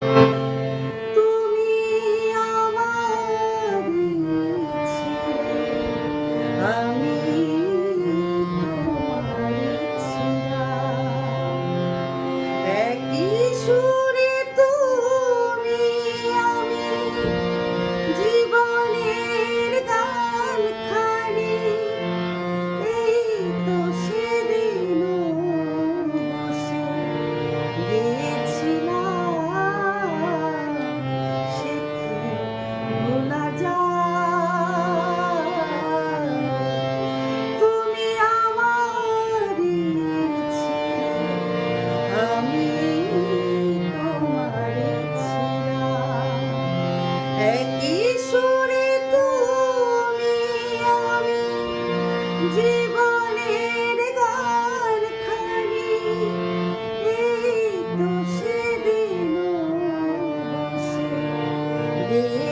তুমি আমারই ছিলে, আমি তোমারই ছিলাম। একই সুরে তুমি আমি জীবনের গানখানি এই তো সেদিনও বসে গেয়েছিলাম। সে কি ভোলা যায়? তুমি আমারই ছিলে, আমি তোমারই ছিলাম। একই সুরে তুমি আমি জীবনের গানখানি এই তো সেদিনও বসে গেয়েছিলাম।